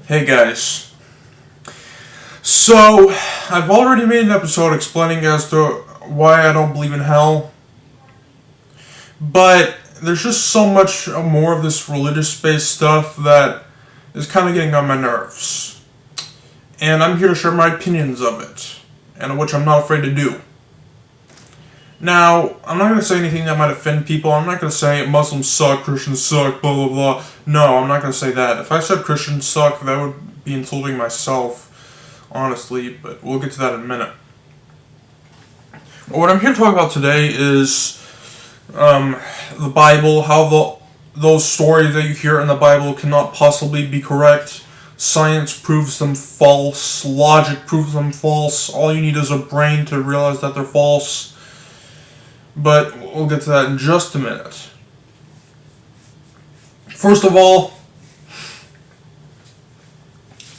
Hey guys. So, I've already made an episode explaining as to why I don't believe in hell, but there's just so much more of this religious-based stuff that is kind of getting on my nerves. And I'm here to share my opinions of it, and which I'm not afraid to do. Now, I'm not going to say anything that might offend people. I'm not going to say Muslims suck, Christians suck, blah blah blah. No, I'm not going to say that. If I said Christians suck, that would be insulting myself, honestly, but we'll get to that in a minute. What I'm here to talk about today is the Bible, how those stories that you hear in the Bible cannot possibly be correct. Science proves them false. Logic proves them false. All you need is a brain to realize that they're false. But we'll get to that in just a minute. First of all,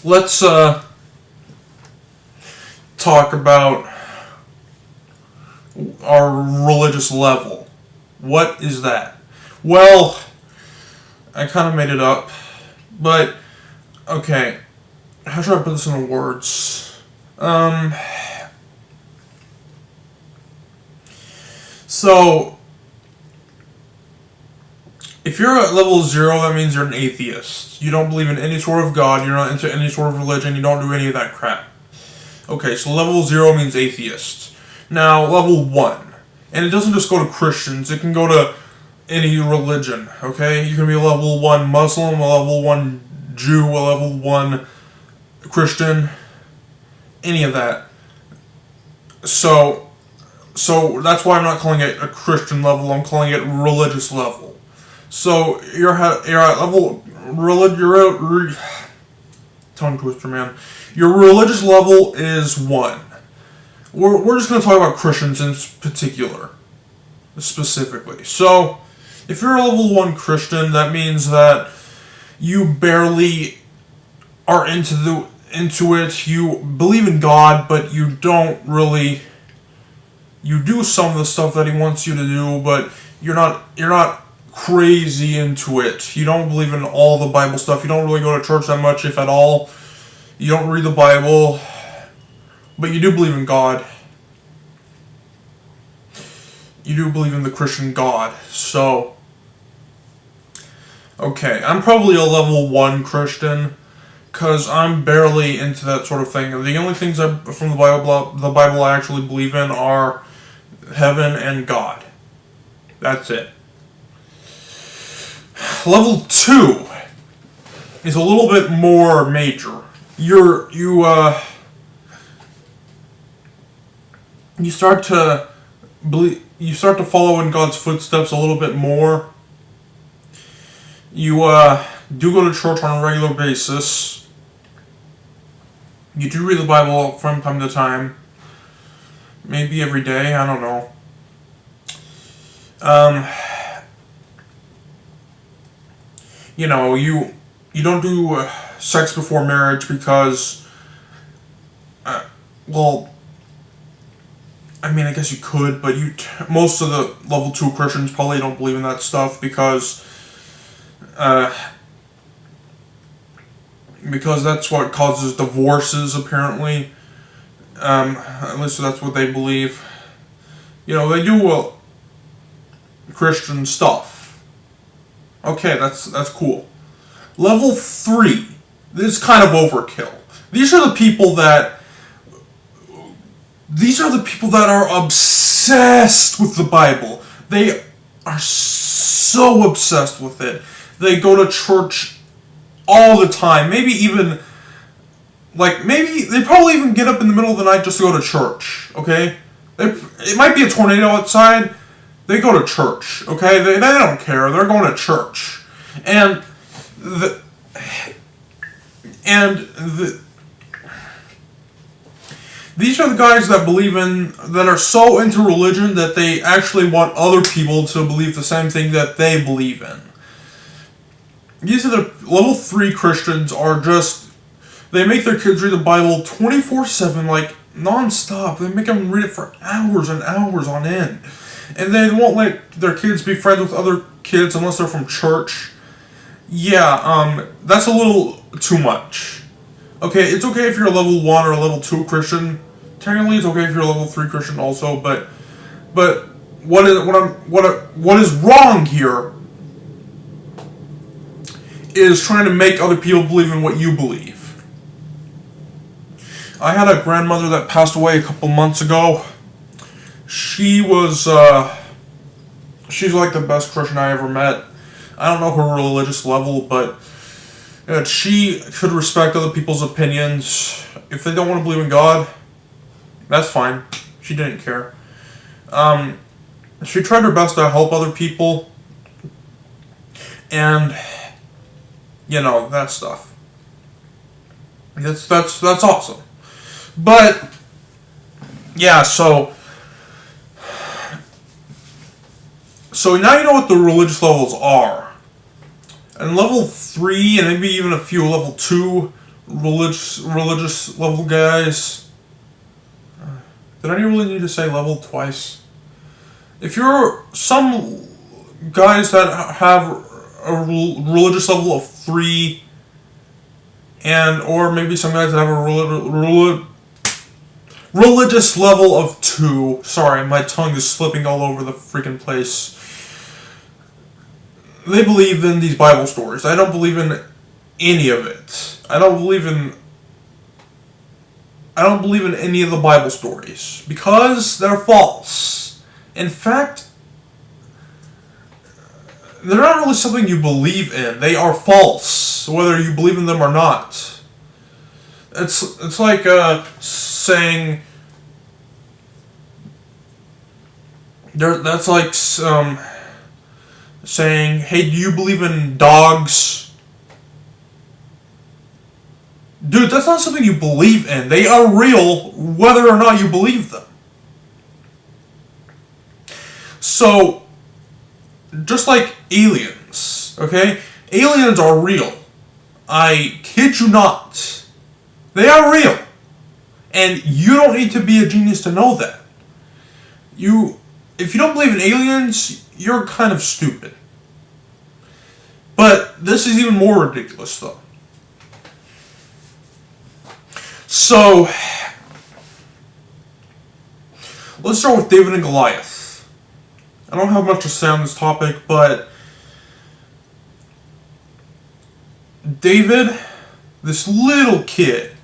let's talk about our religious level. What is that? Well, I kind of made it up, but okay, how should I put this into words? So, if you're at level 0, that means you're an atheist. You don't believe in any sort of God, you're not into any sort of religion, you don't do any of that crap. Okay, so level 0 means atheist. Now, level 1. And it doesn't just go to Christians, it can go to any religion, okay? You can be a level 1 Muslim, a level 1 Jew, a level 1 Christian, any of that. So that's why I'm not calling it a Christian level, I'm calling it religious level. So you're at level tongue twister, man. Your religious level is 1. We're just going to talk about Christians in particular, specifically. So if you're a level 1 Christian, that means that you barely are into it. You believe in God, but you don't really. You do some of the stuff that He wants you to do, but you're not crazy into it. You don't believe in all the Bible stuff. You don't really go to church that much, if at all. You don't read the Bible, but you do believe in God. You do believe in the Christian God. So, okay, I'm probably a level 1 Christian, because I'm barely into that sort of thing. The only things from the Bible I actually believe in are heaven and God. That's it. Level 2 is a little bit more major. You start to believe. You start to follow in God's footsteps a little bit more. You do go to church on a regular basis. You do read the Bible from time to time. Maybe every day, I don't know. You don't do sex before marriage because, well, I mean, I guess you could, but most of the level 2 Christians probably don't believe in that stuff because that's what causes divorces, apparently. At least that's what they believe. They do Christian stuff. Okay, that's cool. Level 3. This is kind of overkill. These are the people that are obsessed with the Bible. They are so obsessed with it. They go to church all the time. Maybe they probably even get up in the middle of the night just to go to church, okay? It might be a tornado outside. They go to church, okay? They don't care. They're going to church. These are the guys that are so into religion that they actually want other people to believe the same thing that they believe in. These are the level 3 Christians they make their kids read the Bible 24/7, like, non-stop. They make them read it for hours and hours on end. And they won't let their kids be friends with other kids unless they're from church. Yeah, that's a little too much. Okay, it's okay if you're a level 1 or a level 2 Christian. Technically, it's okay if you're a level 3 Christian also, but what is wrong here is trying to make other people believe in what you believe. I had a grandmother that passed away a couple months ago. She was, she's like the best Christian I ever met. I don't know her religious level, but she could respect other people's opinions. If they don't want to believe in God, that's fine. She didn't care. She tried her best to help other people, and that stuff. That's awesome. But yeah, so now you know what the religious levels are. And level 3 and maybe even a few level 2 religious level guys. Did I really need to say level twice? If you're some guys that have a religious level of 3, and or maybe some guys that have a religious level of 2. Sorry, my tongue is slipping all over the freaking place. They believe in these Bible stories. I don't believe in any of it. I don't believe in any of the Bible stories because they're false. In fact, they're not really something you believe in. They are false, whether you believe in them or not. It's like saying that's like saying, "Hey, do you believe in dogs?" Dude, that's not something you believe in. They are real, whether or not you believe them. So, just like aliens, okay? Aliens are real. I kid you not. They are real. And you don't need to be a genius to know that. If you don't believe in aliens, you're kind of stupid. But this is even more ridiculous, though. So, let's start with David and Goliath. I don't have much to say on this topic, but David, this little kid,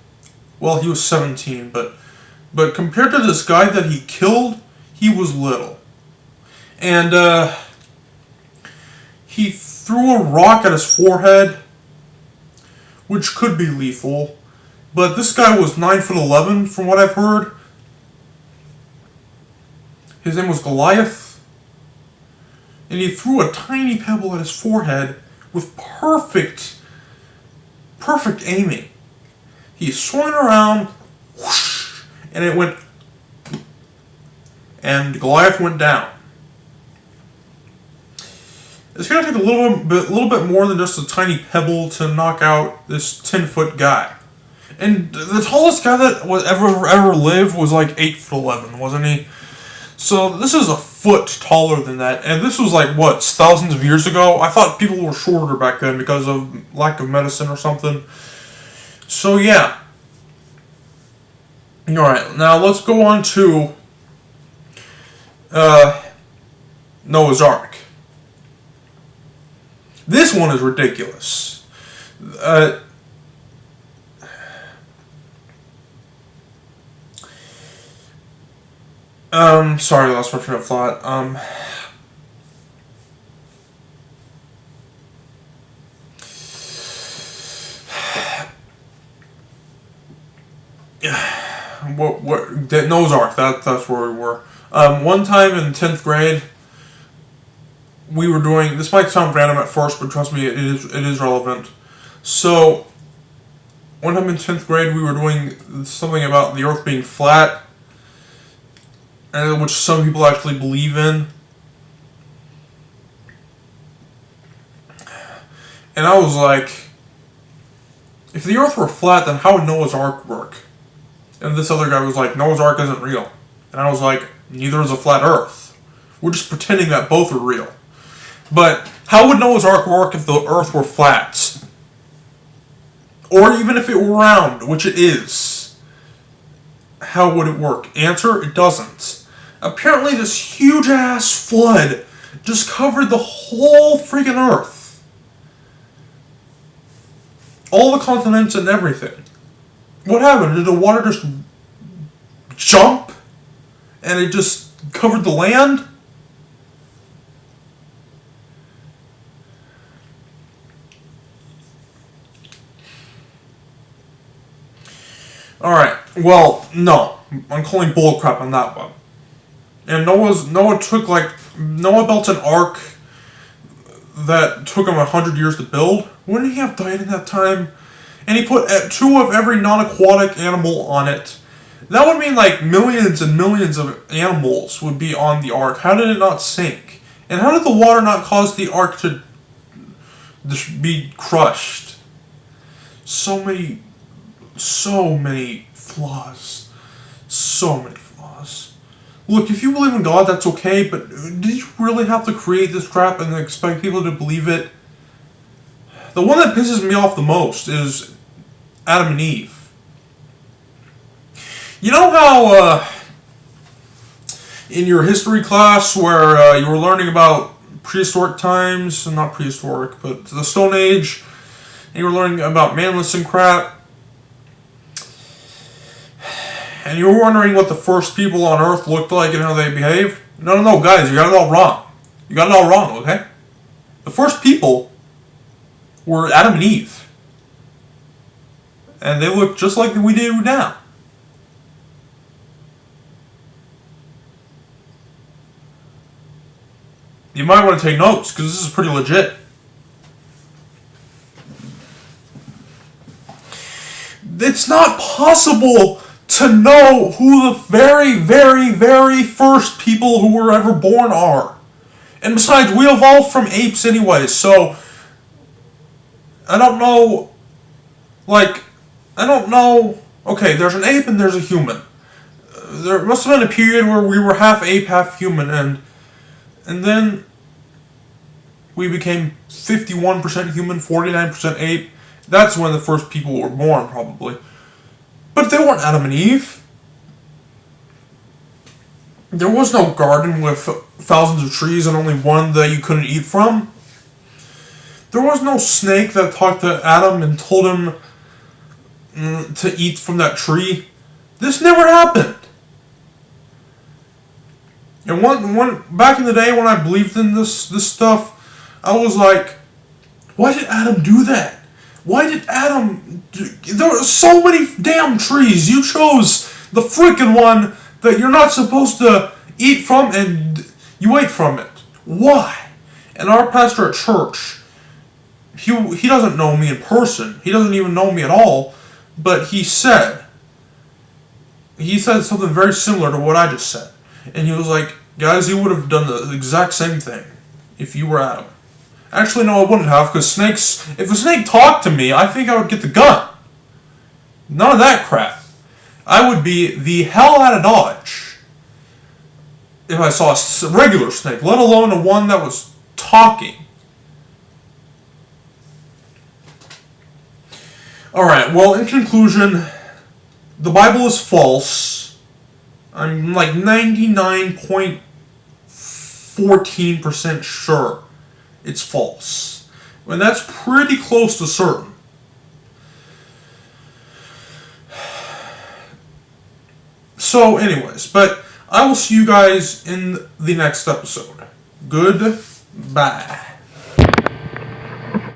well, he was 17, but compared to this guy that he killed, he was little. And he threw a rock at his forehead, which could be lethal. But this guy was 9'11", from what I've heard. His name was Goliath. And he threw a tiny pebble at his forehead with perfect aiming. He swung around, whoosh, and it went, and Goliath went down. It's going to take a little bit more than just a tiny pebble to knock out this 10-foot guy. And the tallest guy that was ever lived was like 8'11", wasn't he? So this is a foot taller than that, and this was like what, thousands of years ago? I thought people were shorter back then because of lack of medicine or something. So yeah. All right, now let's go on to Noah's Ark. This one is ridiculous. Sorry, I lost my train of thought. Noah's Ark, that's where we were. One time in 10th grade, we were doing, this might sound random at first, but trust me, it is relevant. So, one time in 10th grade, we were doing something about the Earth being flat, which some people actually believe in. And I was like, if the Earth were flat, then how would Noah's Ark work? And this other guy was like, Noah's Ark isn't real. And I was like, neither is a flat Earth. We're just pretending that both are real. But How would Noah's Ark work if the Earth were flat? Or even if it were round, which it is. How would it work? Answer, it doesn't. Apparently this huge-ass flood just covered the whole freaking Earth. All the continents and everything. What happened? Did the water just jump? And it just covered the land? Alright, well, no. I'm calling bullcrap on that one. And Noah built an ark that took him 100 years to build. Wouldn't he have died in that time? And he put 2 of every non-aquatic animal on it. That would mean like millions and millions of animals would be on the ark. How did it not sink? And how did the water not cause the ark to be crushed? So many flaws. So many flaws. Look, if you believe in God, that's okay, but did you really have to create this crap and expect people to believe it? The one that pisses me off the most is Adam and Eve. You know how, in your history class where you were learning about prehistoric times, not prehistoric, but the Stone Age, and you were learning about manless and crap, and you were wondering what the first people on Earth looked like and how they behaved? No, guys, you got it all wrong. You got it all wrong, okay? The first people were Adam and Eve. And they looked just like we do now. You might want to take notes, because this is pretty legit. It's not possible to know who the very, very, very first people who were ever born are. And besides, we evolved from apes anyway, so I don't know, okay, there's an ape and there's a human. There must have been a period where we were half ape, half human, and then we became 51% human, 49% ape. That's when the first people were born, probably. But they weren't Adam and Eve. There was no garden with thousands of trees and only one that you couldn't eat from. There was no snake that talked to Adam and told him to eat from that tree. This never happened. And back in the day when I believed in this stuff, I was like, why did Adam do that? Why did Adam there are so many damn trees. You chose the freaking one that you're not supposed to eat from and you ate from it. Why? And our pastor at church, he doesn't know me in person. He doesn't even know me at all. But he said something very similar to what I just said. And he was like, guys, you would have done the exact same thing if you were Adam. Actually, no, I wouldn't have, because if a snake talked to me, I think I would get the gun. None of that crap. I would be the hell out of Dodge if I saw a regular snake, let alone the one that was talking. Alright, well, in conclusion, the Bible is false. I'm like 99.14% sure it's false. And that's pretty close to certain. So, anyways, but I will see you guys in the next episode. Goodbye.